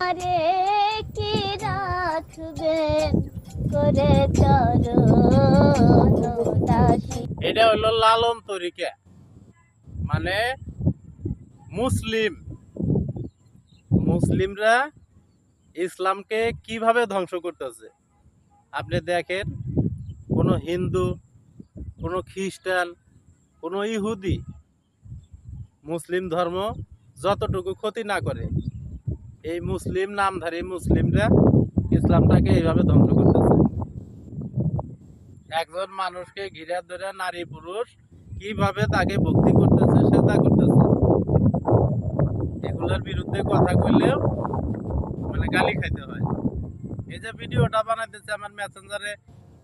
আরে কি রাখবেন করে চরণ দাসী। এটা হলো লালন তরিকা, মানে মুসলিমরা ইসলামকে কিভাবে ধ্বংস করতেছে। আপনি দেখেন, কোনো হিন্দু, কোনো খ্রিস্টান, কোনো ইহুদি মুসলিম ধর্ম যতটুকু ক্ষতি না করে, এই মুসলিম নামধারী মুসলিমরা ইসলামটাকে এইভাবে ধ্বংস করতেছে। একজন মানুষকে ঘিরে ধরে নারী পুরুষ কিভাবে তাকে ভক্তি করতেছে, সেটা করতেছে। এগুলোর বিরুদ্ধে কথা কইলেও মানে গালি খাইতে হয়। এই যে ভিডিওটা বানাইতেছে, আমার মেসেঞ্জারে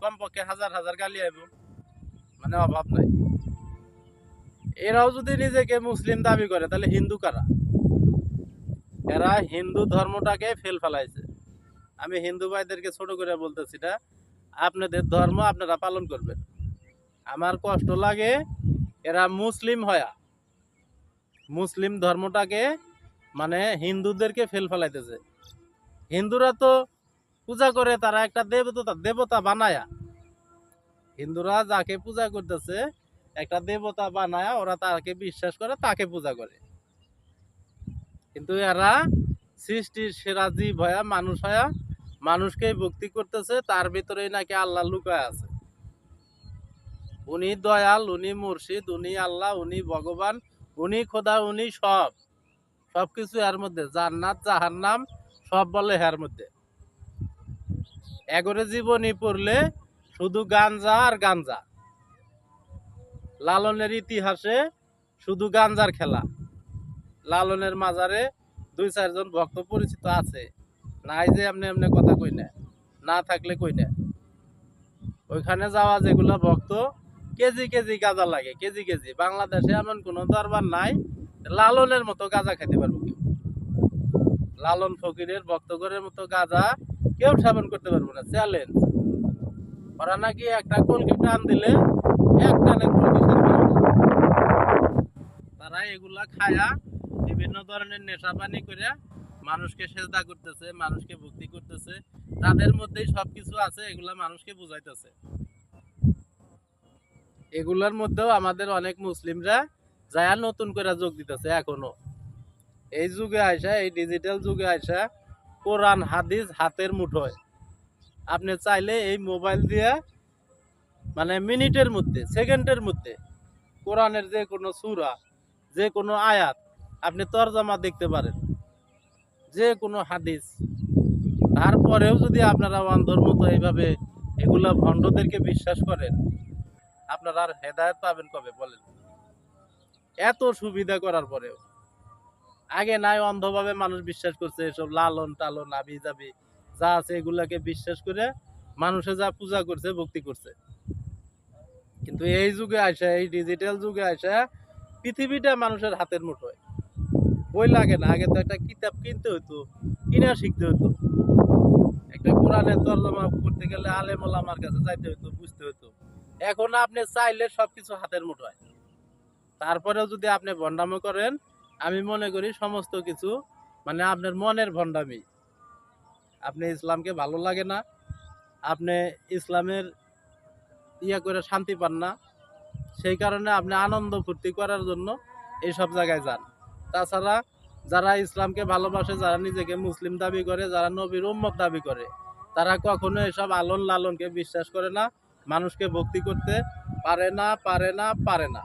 কমপক্ষে হাজার হাজার গালি আইব, মানে অভাব নাই। এরাও যদি নিজেকে মুসলিম দাবি করে, তাহলে হিন্দু কারা? এরা হিন্দু ধর্মটাকে ফেলাইছে। আমি হিন্দু ভাইদেরকে ছোট করে বলতেছি না, আপনাদের ধর্ম আপনারা পালন করবেন। আমার কষ্ট লাগে, এরা মুসলিম হয়া মুসলিম ধর্মটাকে মানে হিন্দুদেরকে ফেলাইতেছে। হিন্দুরা তো পূজা করে, তারা একটা দেবতা বানায়া, হিন্দুরা যাকে পূজা করতেছে একটা দেবতা বানায়া, ওরা তাকে বিশ্বাস করে, তাকে পূজা করে। কিন্তু এরা সৃষ্টির সেরা জীব হয়া, মানুষ হয়া মানুষকেই ভক্তি করতেছে। তার ভিতরেই নাকি আল্লাহ লুকায় আছে। উনি দয়াল, উনি মুর্শিদ, উনি আল্লাহ, উনি ভগবান, উনি খোদা, উনি সবকিছু এর মধ্যে। জান্নাত জাহান্নাম সব বলে এর মধ্যে। এগরে জীবনী পড়লে শুধু গাঞ্জা আর গাঞ্জা। লালনের ইতিহাসে শুধু গাঞ্জার খেলা। লালনের মাজারে 2-4 জন ভক্ত পরিচিত আছে, নাই যে এমনি এমনি কথা কই না থাকলে কই না। ওইখানে যাওয়া যেগুলো ভক্ত, কেজি কেজি গাঁজা লাগে, কেজি কেজি। বাংলাদেশে এমন কোনো দরবার নাই লালনের মতো গাঁজা খেতে পারবো কেউ। লালন ফকিরের ভক্তগণের মতো গাঁজা কেউ সেবন করতে পারবো না, চ্যালেঞ্জ। ওরা নাকি একটা কলকি টান দিলে এক টানে কলকি শেষ করে ফেলে। তারা এগুলা খায়া বিভিন্ন ধরনের নেশা পানি করে মানুষকে সেজদা করতেছে, মানুষকে ভক্তি করতেছে। তাদের মধ্যেই সবকিছু আছে, এগুলা মানুষকে বুঝাইতেছে। এগুলার মধ্যেও আমাদের অনেক মুসলিমরা যায়া নতুন করে যোগ দিতেছে। এখনো এই যুগে আইসা, এই ডিজিটাল যুগে আইসা কোরআন হাদিস হাতের মুঠোয়। আপনি চাইলে এই মোবাইল দিয়ে মানে মিনিটের মধ্যে, সেকেন্ডের মধ্যে কোরআনের যে কোনো সূরা, যে কোনো আয়াত আপনি তরজমা দেখতে পারেন, যে কোনো হাদিস। তারপরেও যদি আপনারা অন্ধর মতো এইভাবে এগুলা ভণ্ডদেরকে বিশ্বাস করেন, আপনারা আর হেদায়েত পাবেন কবে বলেন? এত সুবিধা করার পরেও আগে নাই অন্ধভাবে মানুষ বিশ্বাস করছে, এসব লালন টালন আবি যাবি যা আছে এগুলাকে বিশ্বাস করে মানুষে যা পূজা করছে, ভক্তি করছে। কিন্তু এই যুগে আসা, এই ডিজিটাল যুগে আসা পৃথিবীটা মানুষের হাতের মুঠোয়। বই লাগে না, আগে তো একটা কিতাব কিনতে হতো, কিনা শিখতে হতো। একটা কোরআনের তরজমা করতে গেলে আলেম ওলামার কাছে যাইতে হতো, বুঝতে হতো। এখন আপনি চাইলে সবকিছু হাতের মুঠোয়। তারপরেও যদি আপনি ভণ্ডামি করেন, আমি মনে করি সমস্ত কিছু মানে আপনার মনের ভণ্ডামি। আপনি ইসলামকে ভালো লাগে না, আপনি ইসলামের করে শান্তি পান না, সেই কারণে আপনি আনন্দ ফুর্তি করার জন্য এইসব জায়গায় যান। তাছাড়া যারা ইসলামকে ভালোবাসে, যারা নিজেকে মুসলিম দাবি করে, যারা নবীর উম্মত দাবি করে, তারা কখনো এসব আলন লালনকে বিশ্বাস করে না, মানুষকে ভক্তি করতে পারে না।